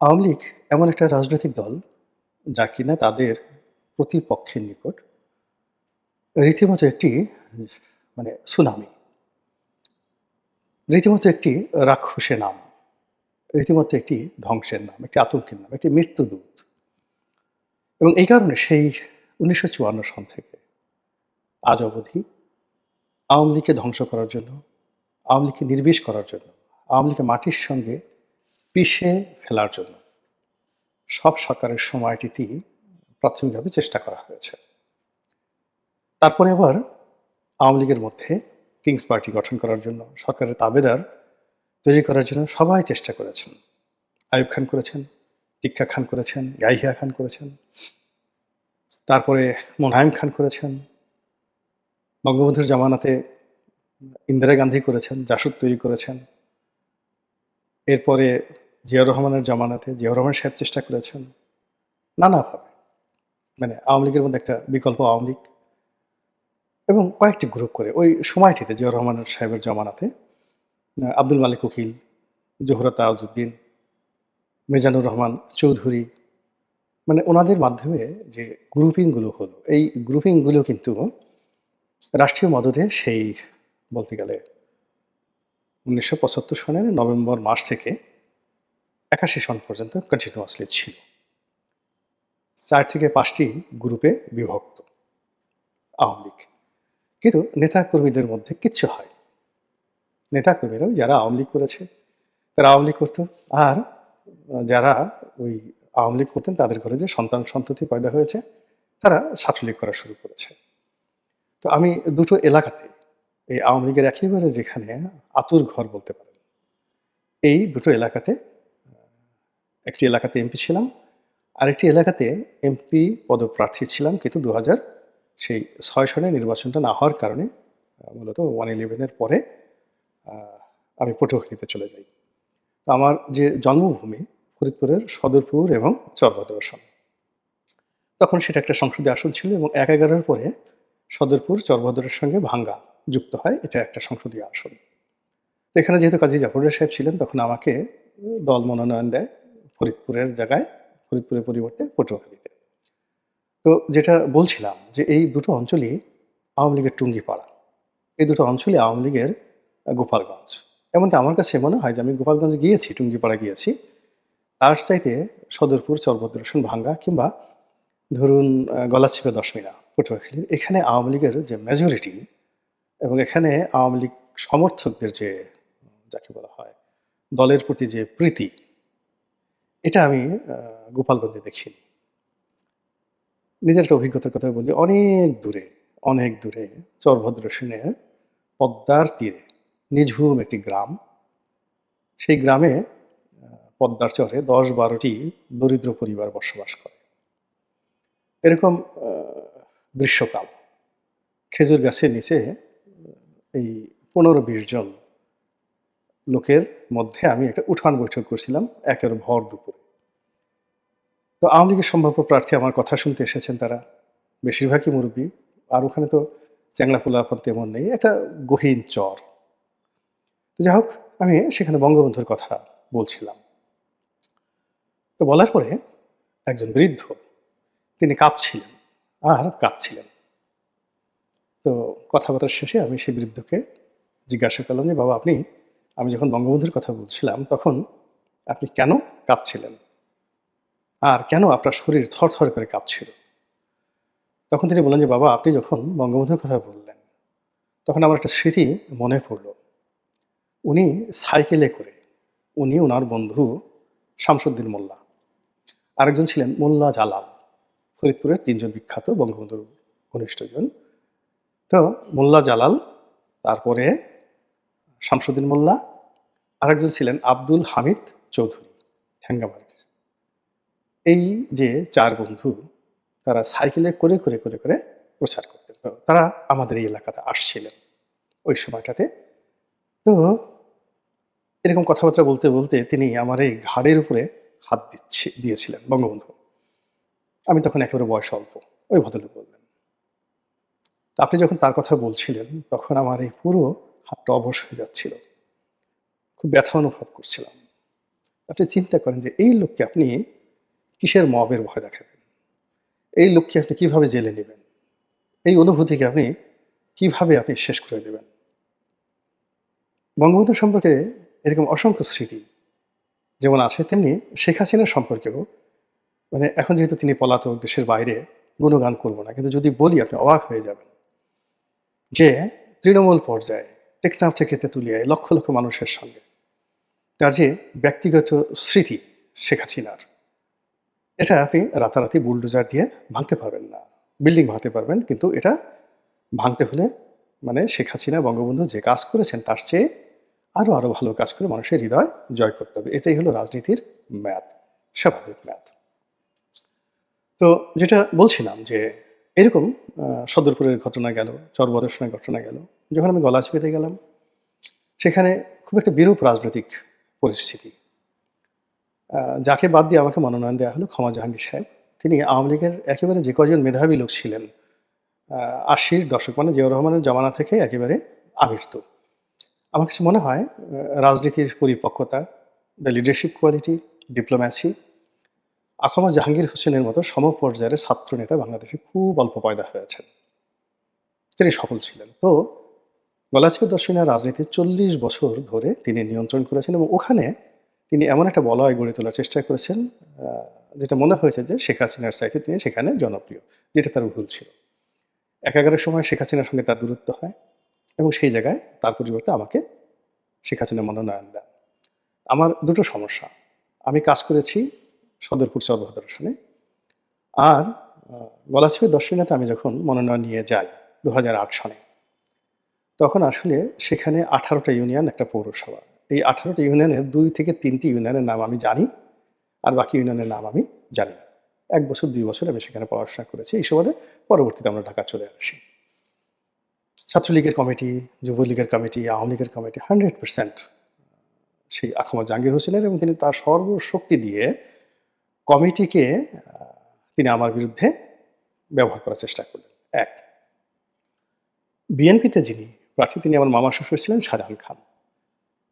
আওয়ামী লীগ এমন একটা রাজনৈতিক দল যা কিনা তাদের প্রতিপক্ষের নিকট রীতিমতো একটি সুনামি, রীতিমতো একটি রাক্ষসের নাম, রীতিমতো একটি ধ্বংসের নাম, একটি আতঙ্কের নাম, একটি মৃত্যুদূত। এবং এই কারণে সেই ১৯৫৪ সন থেকে আজ অবধি আওয়ামী লীগকে ধ্বংস করার জন্য, আওয়ামী লীগকে নির্বীষ করার জন্য, আওয়ামী লীগকে মাটির সঙ্গে পিষে ফেলার জন্য সব সরকারের সময়টিতেই প্রাথমিকভাবে চেষ্টা করা হয়েছে। তারপরে আবার আওয়ামী লীগের মধ্যে কিংস পার্টি গঠন করার জন্য, সরকারের তাবেদার তৈরি করার জন্য সবাই চেষ্টা করেছেন। আইয়ুব খান করেছেন, টিক্কা খান করেছেন, ইয়াহিয়া খান করেছেন, তারপরে মোনায়েম খান করেছেন, বঙ্গবন্ধুর জামানাতে ইন্দিরা গান্ধী করেছেন, জাসদ তৈরি করেছেন। এরপরে জিয়াউর রহমানের জামানাতে জিয়াউর রহমান সাহেব চেষ্টা করেছেন নানাভাবে। আওয়ামী লীগের মধ্যে একটা বিকল্প আওয়ামী লীগ এবং কয়েকটি গ্রুপ করে ওই সময়টিতে জিয়াউর রহমান সাহেবের জামানাতে আব্দুল মালিক উকিল, জোহরা তাজউদ্দিন, মিজানুর রহমান চৌধুরী, ওনাদের মাধ্যমে যে গ্রুপিংগুলো হলো, এই গ্রুপিংগুলো কিন্তু রাষ্ট্রীয় মদদে সেই বলতে গেলে ১৯৭৫ সনের নভেম্বর মাস থেকে ৮১ সন পর্যন্ত কন্টিনিউয়াসলি ছিল। ৪ থেকে ৫টি গ্রুপে বিভক্ত আওয়ামী লীগ। কিন্তু নেতাকর্মীদের মধ্যে কিচ্ছু হয়। নেতাকর্মীরাও যারা আওয়ামী লীগ করেছে তারা আওয়ামী লীগ করতো, আর যারা ওই আওয়ামী লীগ করতেন তাদের ঘরে যে সন্তান সন্ততি পয়দা হয়েছে তারা ছাত্রলীগ করা শুরু করেছে। তো আমি দুটো এলাকাতে এই আওয়ামী লীগের একেবারে যেখানে আতুর ঘর বলতে পারেন, এই দুটো এলাকাতে একটি এলাকাতে এমপি ছিলাম, আরেকটি এলাকাতে এমপি পদপ্রার্থী ছিলাম, কিন্তু ২০০৬ সনে নির্বাচনটা না হওয়ার কারণে মূলত 111-এর পরে আমি পটুয়াখালীতে চলে যাই। তো আমার যে জন্মভূমি ফরিদপুরের সদরপুর এবং চরভদ্র আসন, তখন সেটা একটা সংসদীয় আসন ছিল এবং ১/১১-এর পরে সদরপুর চরভদ্রের সঙ্গে ভাঙ্গা যুক্ত হয়, এটা একটা সংসদীয় আসন। তো এখানে যেহেতু কাজী জাফর সাহেব ছিলেন তখন আমাকে দল মনোনয়ন দেয় ফরিদপুরের জায়গায়, ফরিদপুরের পরিবর্তে পটুয়াখালীতে। তো যেটা বলছিলাম যে এই দুটো অঞ্চলই আওয়ামী লীগের টুঙ্গিপাড়া, এই দুটো অঞ্চলই আওয়ামী লীগের গোপালগঞ্জ। এমনকি আমার কাছে মনে হয় যে আমি গোপালগঞ্জে গিয়েছি, টুঙ্গিপাড়া গিয়েছি, তার চাইতে সদরপুর, চরভদ্রের ভাঙ্গা কিংবা ধরুন গলাচিপা, দশমিনা, পটুয়াখালী, এখানে আওয়ামী লীগের যে মেজরিটি এবং এখানে আওয়ামী লীগ সমর্থকদের যে যাকে বলা হয় দলের প্রতি যে প্রীতি, এটা আমি গোপালগঞ্জে দেখিনি। নিজের একটা অভিজ্ঞতার কথা বলি, অনেক দূরে চরভদ্র সেনের পদ্মার তীরে নিঝুম একটি গ্রাম, সেই গ্রামে পদ্মার চরে ১০-১২টি দরিদ্র পরিবার বসবাস করে। এরকম গ্রীষ্মকাল, খেজুর গাছের নিচে এই ১৫-২০ জন লোকের মধ্যে আমি একটা উঠান বৈঠক করছিলাম একের ভর দুপুরে। তো আওয়ামী লীগের সম্ভাব্য প্রার্থী আমার কথা শুনতে এসেছেন তারা, বেশিরভাগই মুরব্বী। আর ওখানে তো চ্যাংড়া পোলাপান তেমন নেই, একটা গহীন চর। তো যাই হোক, আমি সেখানে বঙ্গবন্ধুর কথা বলছিলাম। তো বলার পরে একজন বৃদ্ধ, তিনি কাঁপছিলেন আর কাঁদছিলেন। তো কথাবার্তার শেষে আমি সেই বৃদ্ধকে জিজ্ঞাসা করলাম যে, বাবা আপনি, আমি যখন বঙ্গবন্ধুর কথা বলছিলাম তখন আপনি কেন কাঁদছিলেন? আর কেন আপনার শরীর থরথর করে কাঁপছিল? তখন তিনি বললেন যে, বাবা আপনি যখন বঙ্গবন্ধুর কথা বললেন, তখন আমার একটা স্মৃতি মনে পড়ল। উনি সাইকেলে করে, উনার বন্ধু শামসুদ্দিন মোল্লা, আরেকজন ছিলেন মোল্লা জালাল, ফরিদপুরের ৩ জন বিখ্যাত বঙ্গবন্ধুর ঘনিষ্ঠজন। তো মোল্লা জালাল, তারপরে শামসুদ্দিন মোল্লা, আরেকজন ছিলেন আব্দুল হামিদ চৌধুরী, ঠ্যাঙ্গামারির। এই যে ৪ বন্ধু, তারা সাইকেলে করে প্রচার করতেন। তো তারা আমাদের এই এলাকাতে আসছিলেন ওই সময়টাতে। তো এরকম কথাবার্তা বলতে তিনি আমার এই ঘাড়ের উপরে হাত দিয়েছিলেন বঙ্গবন্ধু। আমি তখন একেবারে বয়স অল্প। ওই ভদ্রলোক বললেন। তো আপনি যখন তার কথা বলছিলেন তখন আমার এই পুরো হাতটা অবশ হয়ে যাচ্ছিল। খুব ব্যথা অনুভব করছিলাম। আপনি চিন্তা করেন যে এই লোককে আপনি কিসের মবের ভয় দেখাবেন? এই লোককে আপনি কিভাবে জেলে নিবেন? এই অনুভূতিকে আপনি কিভাবে শেষ করে দেবেন? বঙ্গবন্ধু সম্পর্কে এরকম অসংখ্য স্মৃতি যেমন আছে, তেমনি শেখ হাসিনা সম্পর্কেও এখন যেহেতু তিনি পলাতক দেশের বাইরে, গুণগান করব না। কিন্তু যদি বলি আপনি অবাক হয়ে যাবেন যে তৃণমূল পর্যায়ে টেকনাফ থেকে তেঁতুলিয়ায় লক্ষ, লক্ষ মানুষের সঙ্গে তার যে ব্যক্তিগত স্মৃতি শেখ হাসিনার, এটা আপনি রাতারাতি বুলডোজার দিয়ে ভাঙতে পারবেন না। বিল্ডিং ভাঙতে পারবেন, কিন্তু এটা ভাঙতে হলে শেখ হাসিনা বঙ্গবন্ধু যে কাজ করেছেন তার চেয়ে আরো ভালো কাজ করে মানুষের হৃদয় জয় করতে হবে। এটাই হলো রাজনীতির ম্যাথ, স্বাভাবিক ম্যাথ। তো যেটা বলছিলাম যে এরকম সদরপুরের ঘটনা গেল, চরবদর্শনের ঘটনা গেল। যখন আমি গলাচিপাতে গেলাম, সেখানে খুব একটা বিরূপ রাজনৈতিক পরিস্থিতি। যাকে বাদ দিয়ে আমাকে মনোনয়ন দেওয়া হলো ক্ষমা জাহাঙ্গীর সাহেব। তিনি আওয়ামী লীগের একেবারে যে কয়জন মেধাবী লোক ছিলেন ৮০-র দশক জিয়াউর রহমানের জমানা থেকে একেবারে আবির্ত। আমার কাছে মনে হয় রাজনীতির পরিপক্কতা, দ্য লিডারশিপ কোয়ালিটি, ডিপ্লোম্যাসি, আখামা জাহাঙ্গীর হোসেনের মতো সমপর্যায়ের ছাত্রনেতা বাংলাদেশে খুব অল্প পয়দা হয়েছেন। তিনি সফল ছিলেন। তো গলাচিপা দর্শনের রাজনীতি ৪০ বছর ধরে তিনি নিয়ন্ত্রণ করেছেন এবং ওখানে তিনি এমন একটা বলয় গড়ে তোলার চেষ্টা করেছেন, যেটা মনে হয়েছে যে শেখ হাসিনার চাইতে তিনি সেখানে জনপ্রিয়, যেটা তার ভুল ছিল। একাগারের সময় শেখ হাসিনার সঙ্গে তার দূরত্ব হয় এবং সেই জায়গায় তার পরিবর্তে আমাকে শেখ হাসিনা মনোনয়ন দেন। আমার দুটো সমস্যা। আমি কাজ করেছি সদরপুর চরবদর্শনে, আর গলাচিপা দর্শনীতে আমি যখন মনোনয়ন নিয়ে যাই ২০০৮ সনে, তখন আসলে সেখানে ১৮টা ইউনিয়ন, একটা পৌরসভা। এই ১৮টা ইউনিয়নের ২ থেকে ৩টি ইউনিয়নের নাম আমি জানি, আর বাকি ইউনিয়নের নাম আমি জানি না। ১ বছর ২ বছর আমি সেখানে পড়াশোনা করেছি। এই সুবাদে পরবর্তীতে আমরা ঢাকা চলে আসি। ছাত্রলীগের কমিটি, যুবলীগের কমিটি, আওয়ামী লীগের কমিটি 100% সেই আখামা জাহাঙ্গীর হোসেনের, এবং তিনি তার সর্বশক্তি দিয়ে কমিটিকে তিনি আমার বিরুদ্ধে ব্যবহার করার চেষ্টা করলেন। ১, বিএনপিতে যিনি প্রার্থী, তিনি আমার মামা শ্বশুর ছিলেন শাহজাহান খান।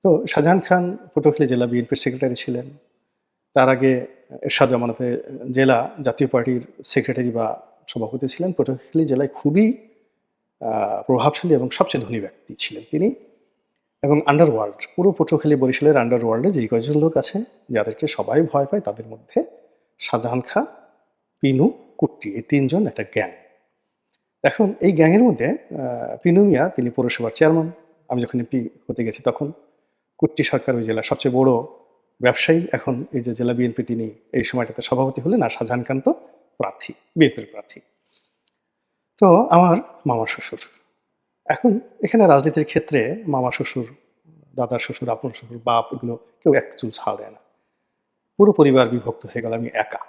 তো শাহজাহান খান পটুয়াখালী জেলা বিএনপির সেক্রেটারি ছিলেন। তার আগে এরশাদ জামানতে জেলা জাতীয় পার্টির সেক্রেটারি বা সভাপতি ছিলেন। পটুয়াখালী জেলায় খুবই প্রভাবশালী এবং সবচেয়ে ধনী ব্যক্তি ছিলেন তিনি। এবং আন্ডারওয়ার্ল্ড, পুরো পটুয়াখালী বরিশালের আন্ডারওয়ার্ল্ডে যেই কয়জন লোক আছে যাদেরকে সবাই ভয় পায়, তাদের মধ্যে শাহজাহান খাঁ, পিনু, কুট্টি, এই ৩ জন একটা গ্যাং। এখন এই গ্যাংয়ের মধ্যে পিনু মিয়া তিনি পৌরসভার চেয়ারম্যান। আমি যখন এমপি হতে গেছি তখন কুট্টি সরকার ওই জেলার সবচেয়ে বড় ব্যবসায়ী। এখন এই যে জেলা বিএনপি তিনি এই সময়টাতে সভাপতি হলেন, আর শাহজাহান খান তো প্রার্থী, বিএনপির প্রার্থী। তো আমার মামা শ্বশুর। এখন এখানে রাজনীতির ক্ষেত্রে মামা শ্বশুর, দাদার শ্বশুর, আপন শ্বশুর, বাপ, এগুলো কেউ এক চুল ছাড় দেয় না। পুরো পরিবার বিভক্ত হয়ে গেল, আমি একা।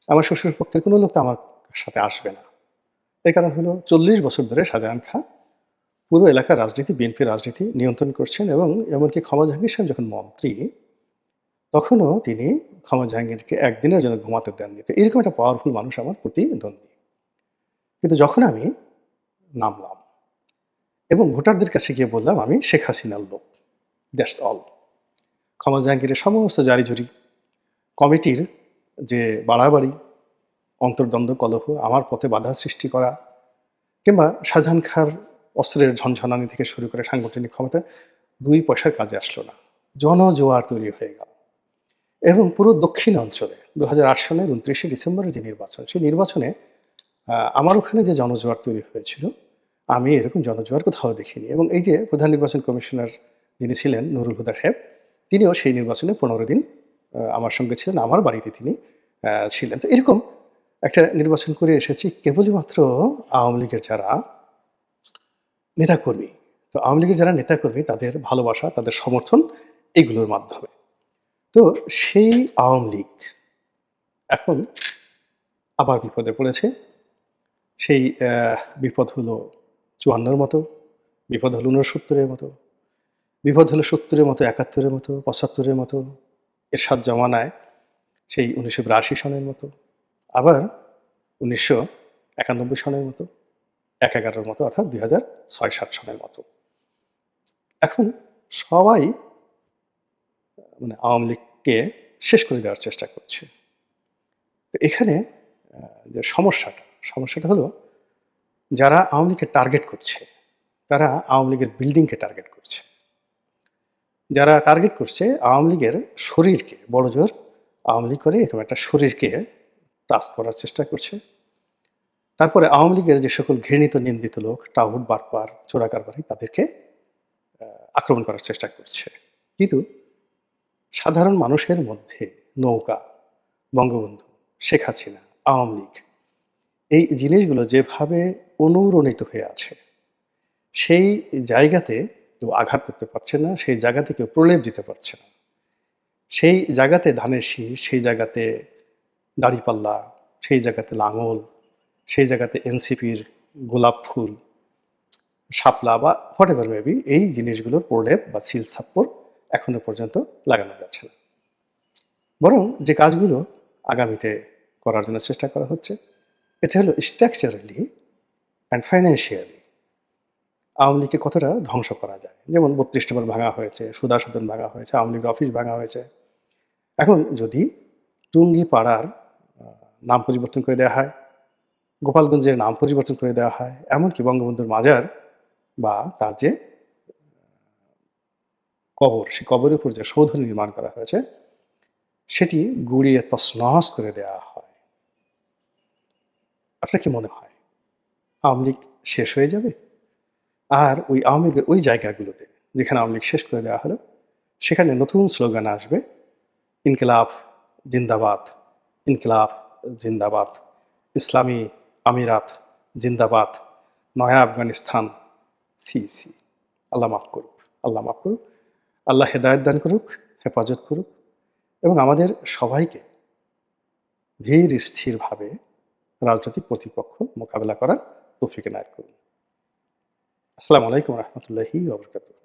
আমার শ্বশুর পক্ষের কোনো লোক তো আমার সাথে আসবে না। এই কারণ হলো ৪০ বছর ধরে শাহজাহান খাঁ পুরো এলাকার রাজনীতি, বিএনপির রাজনীতি নিয়ন্ত্রণ করছেন, এবং এমনকি ক্ষমা জাহাঙ্গীর সাহেব যখন মন্ত্রী, তখনও তিনি ক্ষমা জাহাঙ্গীরকে একদিনের জন্য ঘুমাতে দেননি। তো এরকম একটা পাওয়ারফুল মানুষ আমার প্রতিদ্বন্দ্বী। কিন্তু যখন আমি নামলাম এবং ভোটারদের কাছে গিয়ে বললাম আমি শেখ হাসিনার লোক, দ্যাটস অল। ক্ষমা জাহাঙ্গীরের সমস্ত জারিজুরি, কমিটির যে বাড়াবাড়ি, অন্তর্দ্বন্দ্ব, কলহ, আমার পথে বাধা সৃষ্টি করা, কিংবা শাহজাহান খাঁর অস্ত্রের ঝনঝনানি থেকে শুরু করে সাংগঠনিক ক্ষমতা, ২ পয়সার কাজে আসলো না। জনজোয়ার তৈরি হয়ে গেল এবং পুরো দক্ষিণ অঞ্চলে ২০০৮ সনের ২৯শে ডিসেম্বরের যে নির্বাচন, সেই নির্বাচনে আমার ওখানে যে জনজোয়ার তৈরি হয়েছিল, আমি এরকম জনজোয়ার কোথাও দেখিনি। এবং এই যে প্রধান নির্বাচন কমিশনার যিনি ছিলেন নুরুল হুদা সাহেব, তিনিও সেই নির্বাচনে ১৫ দিন আমার সঙ্গে ছিলেন, আমার বাড়িতে তিনি ছিলেন। তো এরকম একটা নির্বাচন করে এসেছি কেবলই মাত্র আওয়ামী লীগের যারা নেতাকর্মী, তো আওয়ামী লীগের যারা নেতাকর্মী তাদের ভালোবাসা, তাদের সমর্থন, এগুলোর মাধ্যমে। তো সেই আওয়ামী লীগ এখন আবার বিপদে পড়েছে। সেই বিপদ হলো ৫৪-র মতো, বিপদ হলো ৬৯-এর মতো, বিপদ হলো ৭০-এর মতো, ৭১-এর মতো, ৭৫-এর মতো, এরশাদ জমানায় সেই ১৯৮২ সনের মতো, আবার ১৯৯১ সনের মতো, ১১-র মতো, অর্থাৎ ২০০৬-৭ সনের মতো। এখন সবাই আওয়ামী লীগ কে শেষ করে দেওয়ার চেষ্টা করছে। তো এখানে যে সমস্যাটা হলো যারা আওয়ামী লীগকে টার্গেট করছে, তারা আওয়ামী লীগের বিল্ডিংকে টার্গেট করছে। যারা টার্গেট করছে আওয়ামী লীগের শরীরকে, বড়জোর আওয়ামী লীগ করে এরকম একটা শরীরকে টাচ করার চেষ্টা করছে। তারপরে আওয়ামী লীগের যে সকল ঘৃণিত নিন্দিত লোক, টাউট, বাটপার, চোরাকারবারি তাদেরকে আক্রমণ করার চেষ্টা করছে। কিন্তু সাধারণ মানুষের মধ্যে নৌকা, বঙ্গবন্ধু, শেখ হাসিনা, আওয়ামী লীগ এই জিনিসগুলো যেভাবে অনুরণিত হয়ে আছে, সেই জায়গাতে কেউ আঘাত করতে পারছে না, সেই জায়গাতে কেউ প্রলেপ দিতে পারছে না। সেই জায়গাতে ধানের শীষ, সেই জায়গাতে দাঁড়িপাল্লা, সেই জায়গাতে লাঙল, সেই জায়গাতে এনসিপির গোলাপ ফুল, শাপলা বা হোয়াট এভার মেবি এই জিনিসগুলোর প্রলেপ বা সিল সাপ্পড় এখনো পর্যন্ত লাগানো যাচ্ছে না। বরং যে কাজগুলো আগামীতে করার জন্য চেষ্টা করা হচ্ছে, এটা হলো স্ট্রাকচারালি অ্যান্ড ফাইন্যান্সিয়ালি আওয়ামী লীগকে কতটা ধ্বংস করা যায়। যেমন ৩২ নম্বর ভাঙা হয়েছে, সুধা সদন ভাঙা হয়েছে, আওয়ামী লীগের অফিস ভাঙা হয়েছে। এখন যদি টুঙ্গি পাড়ার নাম পরিবর্তন করে দেওয়া হয়, গোপালগঞ্জের নাম পরিবর্তন করে দেওয়া হয়, এমনকি বঙ্গবন্ধুর মাজার বা তার যে কবর, সেই কবরের উপর যে সৌধ নির্মাণ করা হয়েছে সেটি গুঁড়িয়ে তছনছ করে দেওয়া হয়, আপনার কি মনে হয় আওয়ামী লীগ শেষ হয়ে যাবে? আর ওই আওয়ামী লীগের ওই জায়গাগুলোতে যেখানে আওয়ামী লীগ শেষ করে দেওয়া হলো, সেখানে নতুন স্লোগান আসবে, ইনকিলাব জিন্দাবাদ, ইনকিলাব জিন্দাবাদ, ইসলামী আমিরাত জিন্দাবাদ, নয়া আফগানিস্তান। সি সি, আল্লাহ মাফ করুক, আল্লাহ মাফ করুক, আল্লাহ হেদায়েত দান করুক, হেফাজত করুক এবং আমাদের সবাইকে ধীর স্থিরভাবে রাজনৈতিক প্রতিপক্ষ মোকাবেলা করার তৌফিক এনায়েত করুন। আসসালামু আলাইকুম রহমতুল্লাহি ওয়া বারাকাতুহু।